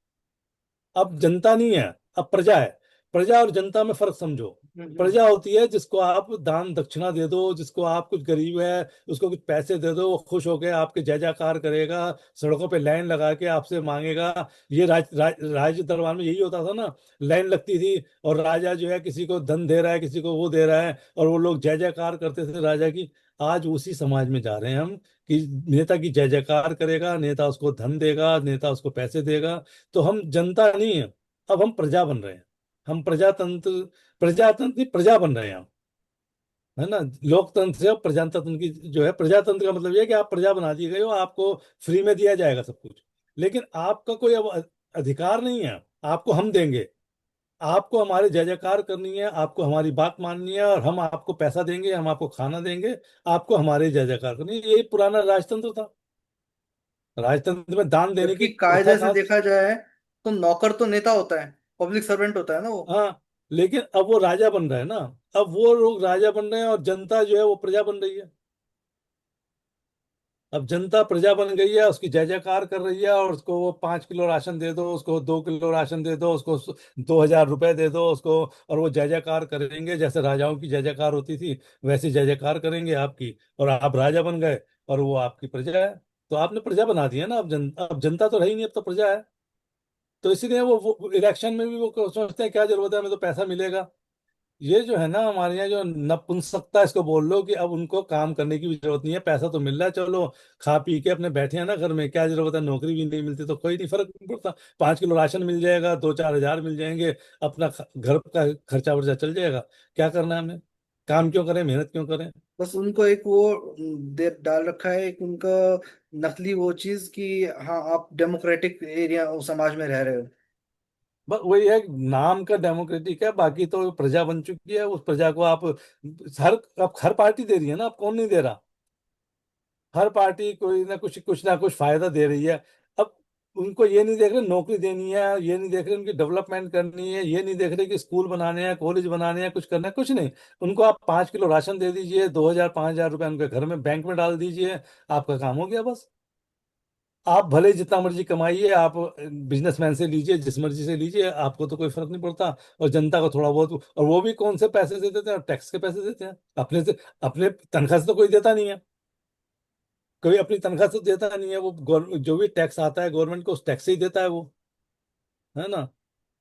अब जनता नहीं है, अब प्रजा है। प्रजा और जनता में फर्क समझो। हम्म। प्रजा होती है जिसको आप दान दक्षिणा दे दो, जिसको आप, कुछ गरीब है उसको कुछ पैसे दे दो, वो खुश होकर आपके जय जयकार करेगा, सड़कों पे लाइन लगा के आपसे मांगेगा। ये राज दरबार में यही होता था ना, लाइन लगती थी, और राजा जो है किसी को धन दे रहा है, किसी को वो दे रहा है, और वो लोग जय जयकार करते थे राजा की। आज उसी समाज में जा रहे हैं हम, कि नेता की जय जयकार करेगा, नेता उसको धन देगा, नेता उसको पैसे देगा। तो हम जनता नहीं है, अब हम प्रजा बन रहे हैं। हम प्रजातंत्र, प्रजातंत्र की प्रजा बन रहे हैं हम, है ना। लोकतंत्र से अब प्रजातंत्र की जो है, प्रजातंत्र का मतलब यह है कि आप प्रजा बना दिए गए हो, आपको फ्री में दिया जाएगा सब कुछ, लेकिन आपका कोई अब अधिकार नहीं है। आपको हम देंगे, आपको हमारे जय जयकार करनी है, आपको हमारी बात माननी है, और हम आपको पैसा देंगे, हम आपको खाना देंगे, आपको हमारे जय जयकार करनी है। यही पुराना राजतंत्र था। राजतंत्र में दान देने की जबकि प्रथा कायदे से था। देखा जाए तो नौकर तो नेता होता है, पब्लिक सर्वेंट होता है ना वो। हाँ, लेकिन अब वो राजा बन रहे हैं ना, अब वो लोग राजा बन रहे हैं, और जनता जो है वो प्रजा बन रही है। अब जनता प्रजा बन गई है, उसकी जय जयकार कर रही है, और उसको वो 5 किलो राशन दे दो, उसको 2 किलो राशन दे दो, उसको 2,000 रुपए दे दो उसको, और वो जय जयकार करेंगे, जैसे राजाओं की जय जयकार होती थी वैसी जय जयकार करेंगे आपकी, और आप राजा बन गए, और वो आपकी प्रजा है। तो आपने प्रजा बना दिया ना, अब जनता तो रही नहीं, अब तो प्रजा है। तो इसीलिए वो इलेक्शन में भी वो सोचते हैं क्या जरूरत है, हमें तो पैसा मिलेगा। ये जो है ना हमारे यहाँ जो नपुंसकता इसको बोल लो, कि अब उनको काम करने की भी जरूरत नहीं है, पैसा तो मिल रहा है, चलो खा पी के अपने बैठे हैं ना घर में, क्या जरूरत है, नौकरी भी नहीं मिलती तो कोई नहीं फर्क नहीं पड़ता। 5 किलो राशन मिल जाएगा, 2-4 हजार मिल जाएंगे, अपना घर का खर्चा वर्चा चल जाएगा। क्या करना है हमें, काम क्यों करें, मेहनत क्यों करें? बस उनको एक वो दे डाल रखा है, एक उनका नकली वो चीज कि हाँ आप डेमोक्रेटिक एरिया समाज में रह रहे हो। बस वही है, नाम का डेमोक्रेटिक है, बाकी तो प्रजा बन चुकी है। उस प्रजा को आप, हर, अब हर पार्टी दे रही है ना, अब कौन नहीं दे रहा? हर पार्टी कोई ना कुछ फायदा दे रही है। अब उनको ये नहीं देख रहे नौकरी देनी है, ये नहीं देख रहे उनकी डेवलपमेंट करनी है, ये नहीं देख रहे कि स्कूल बनाने हैं, कॉलेज बनाने हैं, कुछ करना है, कुछ नहीं। उनको आप 5 किलो राशन दे दीजिए, 2,000 5,000 रुपए उनके घर में बैंक में डाल दीजिए, आपका काम हो गया बस। आप भले जितना मर्जी कमाइए, आप बिजनेसमैन से लीजिए, जिस मर्जी से लीजिए, आपको तो कोई फर्क नहीं पड़ता। और जनता को थोड़ा बहुत, और वो भी कौन से पैसे से देते हैं? टैक्स के पैसे देते हैं अपने से। अपने तनख्वाह से तो कोई देता नहीं है, कोई अपनी तनख्वाह से देता नहीं है। वो जो भी टैक्स आता है गवर्नमेंट को, उस टैक्स से ही देता है वो, है ना।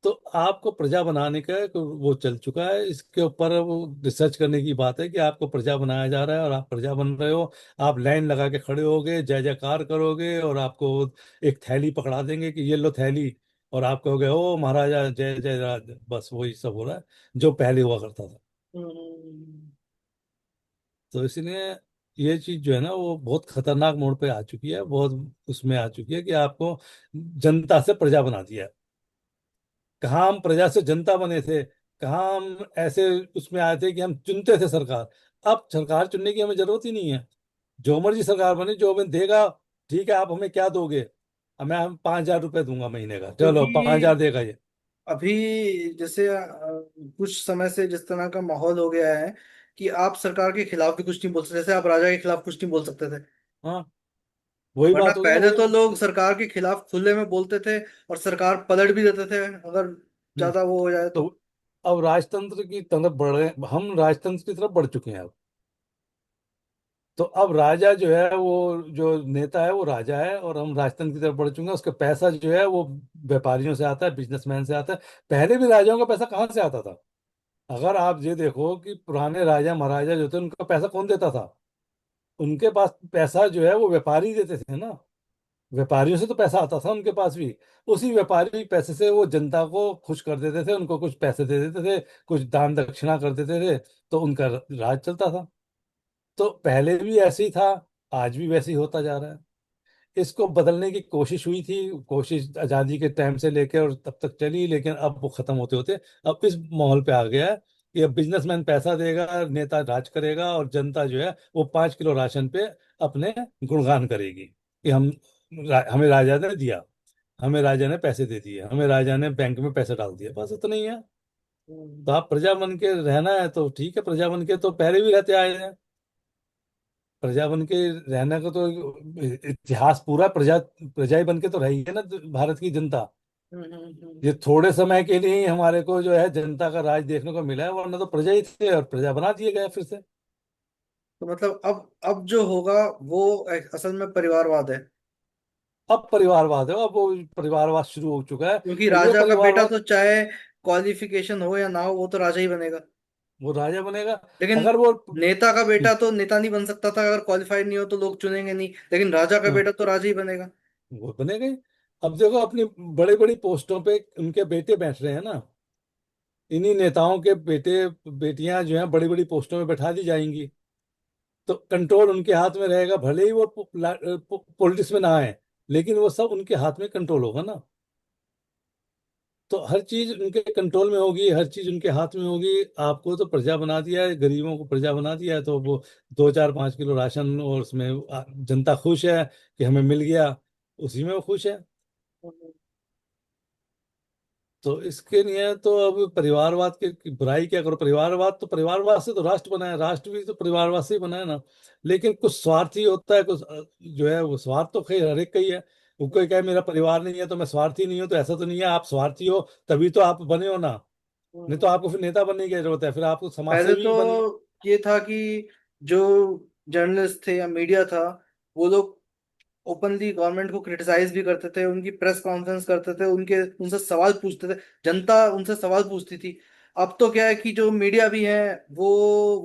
तो आपको प्रजा बनाने का वो चल चुका है, इसके ऊपर वो रिसर्च करने की बात है कि आपको प्रजा बनाया जा रहा है और आप प्रजा बन रहे हो। आप लाइन लगा के खड़े होगे, जय जयकार करोगे, और आपको एक थैली पकड़ा देंगे कि ये लो थैली, और आप कहोगे ओ महाराजा जय जय राज। बस वही सब हो रहा है जो पहले हुआ करता था। हम्म। तो इसलिए ये चीज जो है ना, वो बहुत खतरनाक मोड़ पे आ चुकी है, बहुत उसमें आ चुकी है कि आपको जनता से प्रजा बना दिया है। कहाँ हम प्रजा से जनता बने थे, कहाँ हम ऐसे उसमें आए थे कि हम चुनते थे सरकार। अब सरकार चुनने की हमें जरूरत ही नहीं है। जो मर्जी सरकार बने, जो हमें देगा, ठीक है, आप हमें क्या दोगे? अब मैं हम 5,000 रुपये दूंगा महीने का, चलो पाँच क्योंकि हजार देगा ये। अभी जैसे कुछ समय से जिस तरह का माहौल हो गया है कि आप सरकार के खिलाफ भी कुछ नहीं बोल सकते, जैसे आप राजा के खिलाफ कुछ नहीं बोल सकते थे। हाँ, वही वरना बात होगी ना, पहले वही। तो लोग सरकार के खिलाफ खुले में बोलते थे और सरकार पलट भी देते थे अगर हम्म, ज्यादा वो हो जाए तो तो। अब राजतंत्र की तरफ बढ़ रहे, हम राजतंत्र की तरफ बढ़ चुके हैं अब। तो अब राजा जो है, वो जो नेता है वो राजा है, और हम राजतंत्र की तरफ बढ़ चुके हैं। उसका पैसा जो है वो व्यापारियों से आता है, बिजनेसमैन से आता है। पहले भी राजाओं का पैसा कहाँ से आता था? अगर आप ये देखो कि पुराने राजा महाराजा जो थे, उनका पैसा कौन देता था? उनके पास पैसा जो है वो व्यापारी देते थे ना। व्यापारियों से तो पैसा आता था उनके पास भी। उसी व्यापारी पैसे से वो जनता को खुश कर देते थे, उनको कुछ पैसे दे देते थे, कुछ दान दक्षिणा कर देते थे, तो उनका राज चलता था। तो पहले भी ऐसे ही था, आज भी वैसे ही होता जा रहा है। इसको बदलने की कोशिश हुई थी, कोशिश आजादी के टाइम से लेकर और तब तक चली, लेकिन अब वो खत्म होते होते अब इस माहौल पे आ गया है कि अब बिजनेसमैन पैसा देगा, नेता राज करेगा, और जनता जो है वो 5 किलो राशन पे अपने गुणगान करेगी कि हमें राजा ने दिया, हमें राजा ने पैसे दे दिए, हमें राजा ने बैंक में पैसे डाल दिया, बस इतना ही है। तो हम्म। आप प्रजा बन के रहना है तो ठीक है, प्रजा बन के तो पहले भी रहते आए हैं। प्रजा बन के रहने का तो इतिहास पूरा प्रजा, प्रजा ही बन के तो रही है ना भारत की जनता। ये थोड़े समय के लिए ही हमारे को जो है जनता का राज देखने को मिला है, वरना तो प्रजा ही थे और प्रजा बना दिए गए फिर से। तो मतलब अब जो होगा वो असल में परिवारवाद है। अब परिवारवाद है, अब वो परिवारवाद शुरू हो चुका है। क्योंकि और ये राजा का बेटा परिवारवाद, तो चाहे क्वालिफिकेशन हो या ना हो वो तो राजा ही बनेगा। वो राजा बनेगा। लेकिन अगर वो नेता का बेटा तो नेता नहीं बन सकता था, अगर क्वालिफाइड नहीं हो तो लोग चुनेंगे नहीं, लेकिन राजा का हाँ, बेटा तो राजा ही बनेगा। वो बनेगा ही। अब देखो अपनी बड़ी बड़ी पोस्टों पे उनके बेटे बैठ रहे हैं ना, इन्हीं नेताओं के बेटे बेटियां जो हैं बड़ी बड़ी पोस्टों में बैठा दी जाएंगी। तो कंट्रोल उनके हाथ में रहेगा, भले ही वो पॉलिटिक्स में ना आए, लेकिन वो सब उनके हाथ में कंट्रोल होगा ना। तो हर चीज उनके कंट्रोल में होगी, हर चीज उनके हाथ में होगी। आपको तो प्रजा बना दिया है, गरीबों को प्रजा बना दिया है, तो वो 2 4 5 किलो राशन, और उसमें जनता खुश है कि हमें मिल गया, उसी में वो खुश है। तो इसके लिए तो अब परिवारवाद की बुराई क्या करो? परिवारवाद तो, परिवारवाद से तो राष्ट्र बना है, राष्ट्र भी तो परिवारवाद से ही बना है ना। लेकिन कुछ स्वार्थी होता है, कुछ जो है वो स्वार्थ तो खैर हर एक का ही है। वो कोई कहे मेरा परिवार नहीं है तो मैं स्वार्थी नहीं हूं, तो ऐसा तो नहीं है। आप स्वार्थी हो तभी तो आप बने हो ना। नहीं तो आपको फिर नेता बनने की जरूरत है, फिर आपको समाज पहले सेवी बन। तो ये था कि जो जर्नलिस्ट थे या मीडिया था वो लोग ओपनली गवर्नमेंट को क्रिटिसाइज भी करते थे, उनकी प्रेस कॉन्फ्रेंस करते थे, उनके उनसे सवाल पूछते थे, जनता उनसे सवाल पूछती थी। अब तो क्या है कि जो मीडिया भी है वो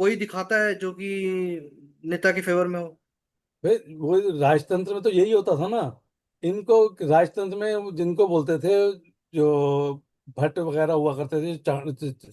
वही दिखाता है जो कि नेता के फेवर में हो। भाई वो राजतंत्र में तो यही होता था ना। इनको राजतंत्र में जिनको बोलते थे, जो भट्ट वगैरह हुआ करते थे,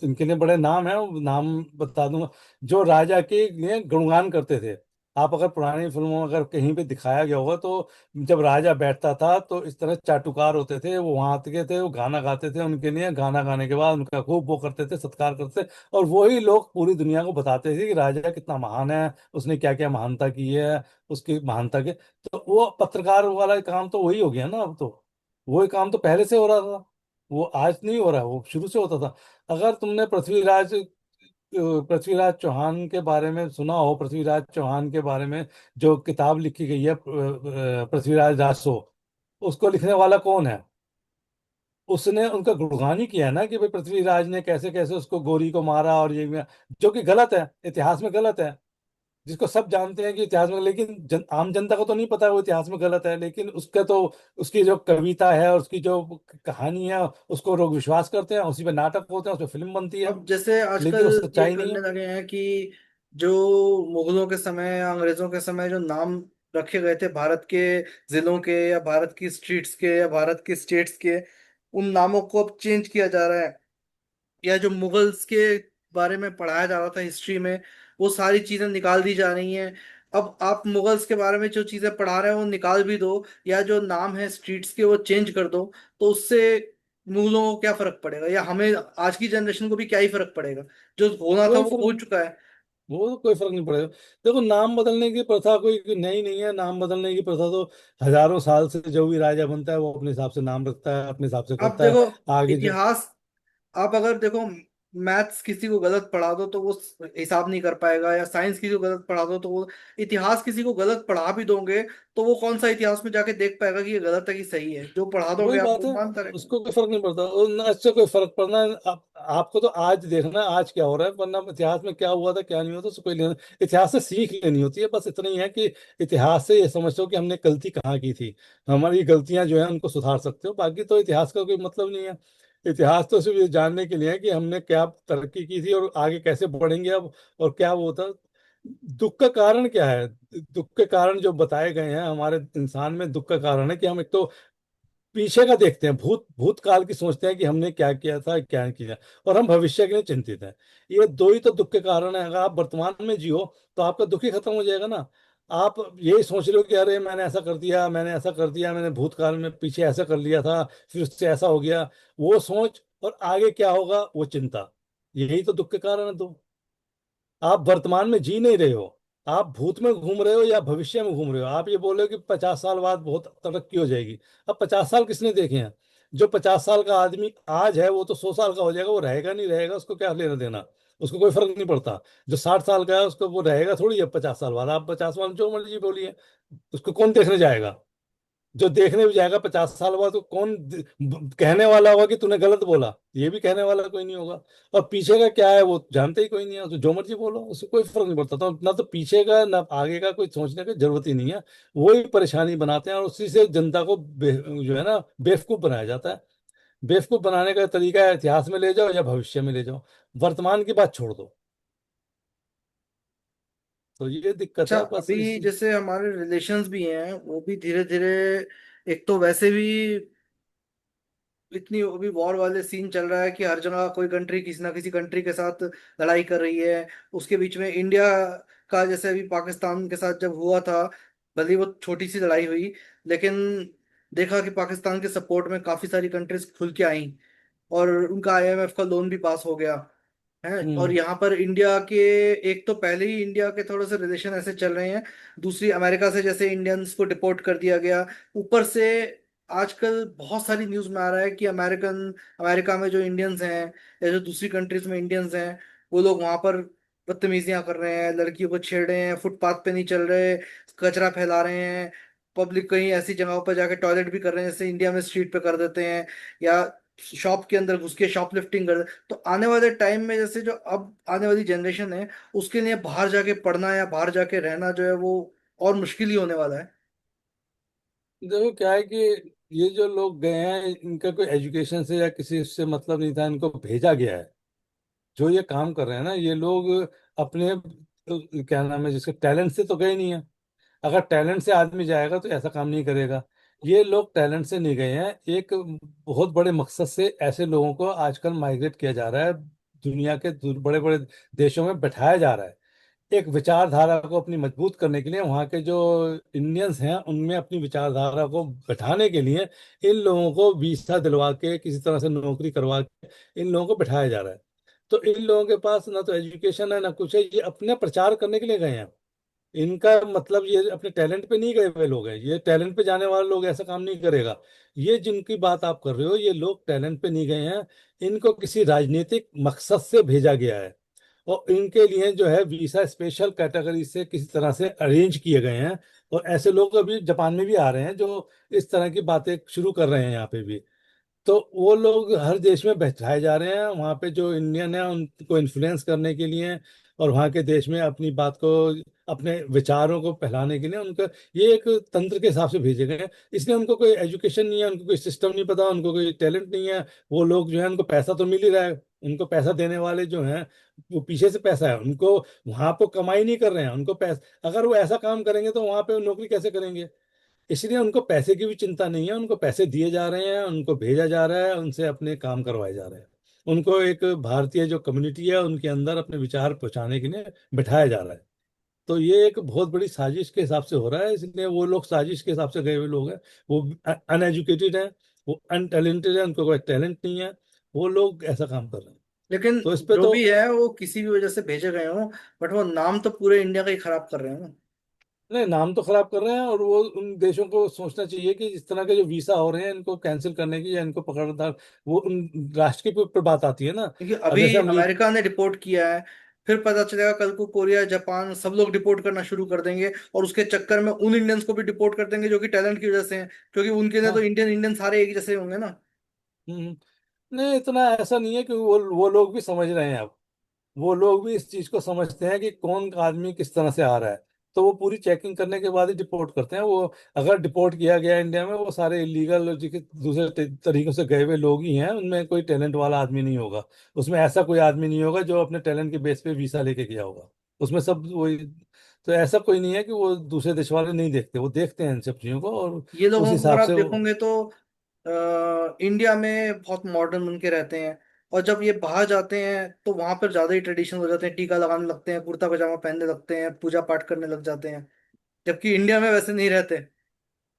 इनके लिए बड़े नाम है, वो नाम बता दूंगा। जो राजा के लिए गुणगान करते थे। आप अगर पुरानी फिल्मों में अगर कहीं पे दिखाया गया होगा, तो जब राजा बैठता था तो इस तरह चाटुकार होते थे, वो वहां के थे, वो गाना गाते थे उनके लिए, गाना गाने के बाद उनका खूब वो करते थे, सत्कार करते थे। और वही लोग पूरी दुनिया को बताते थे कि राजा कितना महान है, उसने क्या क्या महानता की है, उसकी महानता के। तो वो पत्रकार वाला काम तो वही हो गया ना अब तो। वही काम तो पहले से हो रहा था, वो आज नहीं हो रहा है, वो शुरू से होता था। अगर तुमने पृथ्वीराज चौहान के बारे में सुना हो, पृथ्वीराज चौहान के बारे में जो किताब लिखी गई है, पृथ्वीराज राजसो, उसको लिखने वाला कौन है? उसने उनका गुणगान ही किया ना कि भाई पृथ्वीराज ने कैसे कैसे उसको गोरी को मारा और ये, जो कि गलत है, इतिहास में गलत है। जिसको सब जानते हैं कि इतिहास में, लेकिन आम जनता को तो नहीं पता वो इतिहास में गलत है, लेकिन उसका तो, उसकी जो कविता है और उसकी जो कहानी है, उसको लोग विश्वास करते हैं, उसी पे नाटक होते हैं, उस पर फिल्म बनती है। अब जैसे लेकिन आजकल वो ये सच्चाई नहीं करने है। लगे हैं कि जो मुगलों के समय या अंग्रेजों के समय जो नाम रखे गए थे भारत के जिलों के या भारत की स्ट्रीट्स के या भारत की स्टेट्स के, उन नामों को अब चेंज किया जा रहा है। या जो मुगल्स के बारे में पढ़ाया जा रहा था हिस्ट्री में, वो सारी चीजें निकाल दी जा रही हैं। अब आप मुगल्स के बारे में जो चीजें पढ़ा रहे हैं वो निकाल भी दो, या जो नाम है स्ट्रीट्स के वो चेंज कर दो, तो उससे मुगलों को क्या फर्क पड़ेगा, या हमें आज की जनरेशन को भी क्या ही फर्क पड़ेगा। जो होना था कोई वो फर्क हो नहीं, चुका है। वो तो कोई फर्क नहीं पड़ेगा। देखो, नाम बदलने की प्रथा कोई कोई नई नहीं है। नाम बदलने की प्रथा तो हजारों साल से जो भी राजा बनता है वो अपने हिसाब से नाम रखता है, अपने हिसाब से आप करता है। देखो आगे जो, इतिहास, आप अगर देखो मैथ्स किसी को गलत पढ़ा दो तो वो हिसाब नहीं कर पाएगा, या साइंस किसी को गलत पढ़ा दो तो वो, इतिहास किसी को गलत पढ़ा भी दोगे तो वो कौन सा इतिहास में जाके देख पाएगा कि ये गलत है कि सही है। जो पढ़ा दोगे वही आप बात वो है। मानता रहेगा। उसको कोई फर्क नहीं पड़ता, और ना इससे कोई फर्क पड़ना है। आपको तो आज देखना है आज क्या हो रहा है, वरना इतिहास में क्या हुआ था क्या नहीं हुआ था उससे कोई लेना। इतिहास से सीख लेनी होती है, बस इतना ही है कि इतिहास से ये समझो कि हमने गलती कहाँ की थी, हमारी गलतियां जो है उनको सुधार सकते हो। बाकी तो इतिहास का कोई मतलब नहीं है। इतिहास तो सिर्फ ये जानने के लिए है कि हमने क्या तरक्की की थी और आगे कैसे बढ़ेंगे अब, और क्या वो था। दुख का कारण क्या है? दुख के कारण जो बताए गए हैं हमारे इंसान में, दुख का कारण है कि हम एक तो पीछे का देखते हैं, भूतकाल की सोचते हैं कि हमने क्या किया था क्या नहीं किया, और हम भविष्य के लिए चिंतित हैं। ये दो ही तो दुख के कारण है। अगर आप वर्तमान में जियो तो आपका दुख ही खत्म हो जाएगा ना। आप यही सोच रहे हो कि अरे मैंने ऐसा कर दिया, मैंने ऐसा कर दिया, मैंने भूतकाल में पीछे ऐसा कर लिया था, फिर उससे ऐसा हो गया, वो सोच, और आगे क्या होगा वो चिंता। यही तो दुख के कारण है। तो आप वर्तमान में जी नहीं रहे हो, आप भूत में घूम रहे हो या भविष्य में घूम रहे हो। आप ये बोल रहे हो कि 50 साल बाद बहुत तरक्की हो जाएगी। अब 50 साल किसने देखे हैं? जो 50 साल का आदमी आज है वो तो 100 साल का हो जाएगा, वो रहेगा नहीं रहेगा उसको क्या लेना देना। उसको कोई फर्क नहीं पड़ता। जो 60 साल का है उसको, वो रहेगा थोड़ी है 50 साल बाद। आप 50 साल जो मर्जी बोलिए, उसको कौन देखने जाएगा? जो देखने भी जाएगा 50 साल बाद तो कौन कहने वाला होगा कि तूने गलत बोला? ये भी कहने वाला कोई नहीं होगा। और पीछे का क्या है वो जानते ही कोई नहीं है, तो जो मर्जी बोलो उससे कोई फर्क नहीं पड़ता। तो ना तो पीछे का ना आगे का कोई सोचने की जरूरत ही नहीं है। वही परेशानी बनाते हैं और उसी से जनता को जो है ना बेवकूफ बनाया जाता है। बेवकूफ बनाने का तरीका है इतिहास में ले जाओ या भविष्य में ले जाओ, वर्तमान की बात छोड़ दो। तो ये दिक्कत अच्छा, है बस अभी इस। जैसे हमारे रिलेशंस भी हैं वो भी धीरे धीरे, एक तो वैसे भी इतनी अभी वॉर वाले सीन चल रहा है कि हर जगह कोई कंट्री किसी ना किसी कंट्री के साथ लड़ाई कर रही है। उसके बीच में इंडिया का, जैसे अभी पाकिस्तान के साथ जब हुआ था, भले ही वो छोटी सी लड़ाई हुई, लेकिन देखा कि पाकिस्तान के सपोर्ट में काफी सारी कंट्रीज खुल के आई, और उनका आईएमएफ का लोन भी पास हो गया है। और हम्म। यहाँ पर इंडिया के, एक तो पहले ही इंडिया के थोड़े से रिलेशन ऐसे चल रहे हैं, दूसरी अमेरिका से जैसे इंडियंस को डिपोर्ट कर दिया गया, ऊपर से आजकल बहुत सारी न्यूज में आ रहा है कि अमेरिका में जो इंडियंस हैं या जो दूसरी कंट्रीज में इंडियंस हैं, वो लोग वहां पर बदतमीजियां कर रहे हैं, लड़कियों को छेड़ रहे हैं, फुटपाथ पे नहीं चल रहे, कचरा फैला रहे हैं, पब्लिक कहीं ऐसी जगहों पर जाके टॉयलेट भी कर रहे हैं जैसे इंडिया में स्ट्रीट पे कर देते हैं, या शॉप के अंदर घुस के शॉपलिफ्टिंग कर। तो आने वाले टाइम में जैसे जो अब आने वाली जनरेशन है, उसके लिए बाहर जाके पढ़ना या बाहर जाके रहना जो है वो और मुश्किल ही होने वाला है। देखो क्या है कि ये जो लोग गए हैं इनका कोई एजुकेशन से या किसी से मतलब नहीं था, इनको भेजा गया है। जो ये काम कर रहे हैं ना ये लोग अपने क्या नाम है जिसके टैलेंट से तो गए नहीं है। अगर टैलेंट से आदमी जाएगा तो ऐसा काम नहीं करेगा। ये लोग टैलेंट से नहीं गए हैं, एक बहुत बड़े मकसद से ऐसे लोगों को आजकल माइग्रेट किया जा रहा है, दुनिया के बड़े बड़े देशों में बैठाया जा रहा है। एक विचारधारा को अपनी मजबूत करने के लिए, वहाँ के जो इंडियंस हैं उनमें अपनी विचारधारा को बैठाने के लिए इन लोगों को वीसा दिलवा के किसी तरह से नौकरी करवा के इन लोगों को बैठाया जा रहा है। तो इन लोगों के पास ना तो एजुकेशन है ना कुछ है, ये अपने प्रचार करने के लिए गए हैं। इनका मतलब ये अपने टैलेंट पे नहीं गए हुए लोग हैं। ये टैलेंट पे जाने वाले लोग ऐसा काम नहीं करेगा। ये जिनकी बात आप कर रहे हो ये लोग टैलेंट पे नहीं गए हैं, इनको किसी राजनीतिक मकसद से भेजा गया है। और इनके लिए जो है वीसा स्पेशल कैटेगरी से किसी तरह से अरेंज किए गए हैं। और ऐसे लोग अभी जापान में भी आ रहे हैं जो इस तरह की बातें शुरू कर रहे हैं यहाँ पे भी। तो वो लोग हर देश में बैठाए जा रहे हैं, वहाँ पे जो इंडियन है उनको इन्फ्लुएंस करने के लिए, और वहाँ के देश में अपनी बात को, अपने विचारों को फैलाने के लिए उनका ये एक तंत्र के हिसाब से भेजे गए हैं। इसलिए उनको कोई एजुकेशन नहीं है, उनको कोई सिस्टम नहीं पता, उनको कोई टैलेंट नहीं है। वो लोग जो है उनको पैसा तो मिल ही रहा है, उनको पैसा देने वाले जो हैं वो पीछे से पैसा है उनको, वहां पर कमाई नहीं कर रहे हैं उनको पैसा। अगर वो ऐसा काम करेंगे तो वहां पे नौकरी कैसे करेंगे? इसलिए उनको पैसे की भी चिंता नहीं है, उनको पैसे दिए जा रहे हैं, उनको भेजा जा रहा है, उनसे अपने काम करवाए जा रहे हैं। उनको एक भारतीय जो कम्युनिटी है उनके अंदर अपने विचार पहुंचाने के लिए बिठाया जा रहा है। तो ये एक बहुत बड़ी साजिश के हिसाब से हो रहा है, इसलिए वो लोग साजिश के हिसाब से गए हुए लोग हैं। वो अनएजुकेटेड हैं, वो अनटैलेंटेड है, उनको कोई टैलेंट नहीं है, वो लोग ऐसा काम कर रहे हैं। लेकिन तो इस पे जो तो, भी है वो किसी भी वजह से भेजे गए हों, बट वो नाम तो पूरे इंडिया का ही खराब कर रहे हैं ना। नहीं, नाम तो खराब कर रहे हैं, और वो उन देशों को सोचना चाहिए कि इस तरह के जो वीसा हो रहे हैं इनको कैंसिल करने की या इनको पकड़ना, वो उन राष्ट्र के ऊपर बात आती है ना। क्योंकि अब अभी जैसे अमेरिका, अमेरिका ने रिपोर्ट किया है, फिर पता चलेगा कल को कोरिया जापान सब लोग डिपोर्ट करना शुरू कर देंगे, और उसके चक्कर में उन इंडियंस को भी डिपोर्ट कर देंगे जो कि टैलेंट की वजह से हैं, क्योंकि उनके लिए तो हाँ, इंडियन इंडियन सारे एक जैसे होंगे ना। हम्म, नहीं इतना ऐसा नहीं है कि वो लोग भी समझ रहे हैं अब। वो लोग भी इस चीज को समझते हैं कि कौन आदमी किस तरह से आ रहा है। तो वो पूरी चेकिंग करने के बाद ही डिपोर्ट करते हैं वो। अगर डिपोर्ट किया गया इंडिया में, वो सारे इलीगल दूसरे तरीकों से गए हुए लोग ही हैं, उनमें कोई टैलेंट वाला आदमी नहीं होगा। उसमें ऐसा कोई आदमी नहीं होगा जो अपने टैलेंट के बेस पे वीसा लेके गया होगा। उसमें सब वही। तो ऐसा कोई नहीं है कि वो दूसरे देश वाले नहीं देखते, वो देखते हैं इन सब चीजों को, और ये उस लोगों को हिसाब अगर आप से वो। देखोगे तो इंडिया में बहुत मॉडर्न बन के रहते हैं, और जब ये बाहर जाते हैं तो वहां पर ज्यादा ही ट्रेडिशन हो जाते हैं, टीका लगाने लगते हैं, कुर्ता पजामा पहनने लगते हैं, पूजा पाठ करने लग जाते हैं, जबकि इंडिया में वैसे नहीं रहते।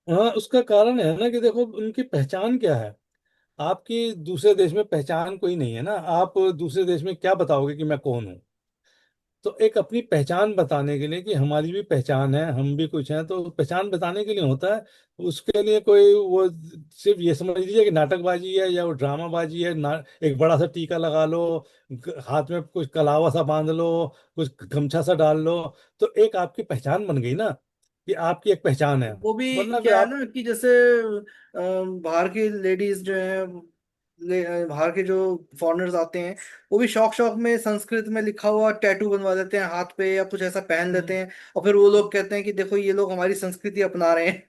हाँ, उसका कारण है ना कि देखो उनकी पहचान क्या है। आपकी दूसरे देश में पहचान कोई नहीं है ना, आप दूसरे देश में क्या बताओगे कि मैं कौन हूँ? तो एक अपनी पहचान बताने के लिए कि हमारी भी पहचान है, हम भी कुछ हैं, तो पहचान बताने के लिए होता है। उसके लिए कोई वो सिर्फ ये समझ लीजिए कि नाटकबाजी है या वो ड्रामाबाजी है ना। एक बड़ा सा टीका लगा लो, हाथ में कुछ कलावा सा बांध लो, कुछ गमछा सा डाल लो, तो एक आपकी पहचान बन गई ना, कि आपकी एक पहचान है। वो भी वरना फिर क्या है आप, ना कि जैसे बाहर की लेडीज जो हैं, बाहर के जो फॉरेनर्स आते हैं, वो भी शौक शौक में संस्कृत में लिखा हुआ टैटू बनवा देते हैं हाथ पे या कुछ ऐसा पहन लेते हैं, और फिर वो लोग कहते हैं कि देखो ये लोग हमारी संस्कृति अपना रहे हैं।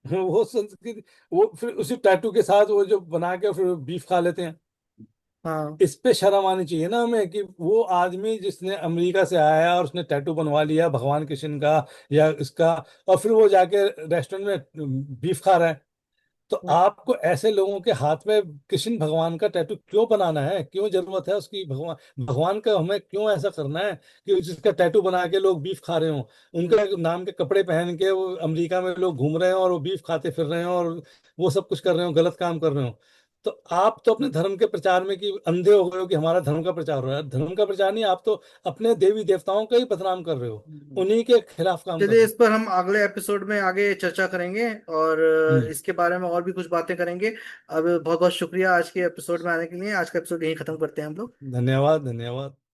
वो संस्कृति, वो फिर उसी टैटू के साथ वो जो बना के फिर बीफ खा लेते हैं। हाँ। इस पे शर्म आनी चाहिए ना हमें, कि वो आदमी जिसने अमेरिका से आया है और उसने टैटू बनवा लिया भगवान कृष्ण का या इसका, और फिर वो जाके रेस्टोरेंट में बीफ खा रहा है। तो आपको ऐसे लोगों के हाथ में कृष्ण भगवान का टैटू क्यों बनाना है? क्यों जरूरत है उसकी? भगवान भगवान का हमें क्यों ऐसा करना है कि जिसका टैटू बना के लोग बीफ खा रहे हो? उनका नाम के कपड़े पहन के वो अमेरिका में लोग घूम रहे हो और वो बीफ खाते फिर रहे हो, और वो सब कुछ कर रहे हो, गलत काम कर रहे हो। तो आप तो अपने धर्म के प्रचार में कि अंधे हो गए हो कि हमारा धर्म का प्रचार हो रहा है। धर्म का प्रचार नहीं, आप तो अपने देवी देवताओं का ही बदनाम कर रहे हो, उन्हीं के खिलाफ काम कर चलिए, रहे इस पर हम अगले एपिसोड में आगे चर्चा करेंगे, और हो। इसके बारे में और भी कुछ बातें करेंगे। अब बहुत बहुत शुक्रिया आज के एपिसोड में आने के लिए। आज का एपिसोड यहीं खत्म करते हैं हम लोग। धन्यवाद, धन्यवाद।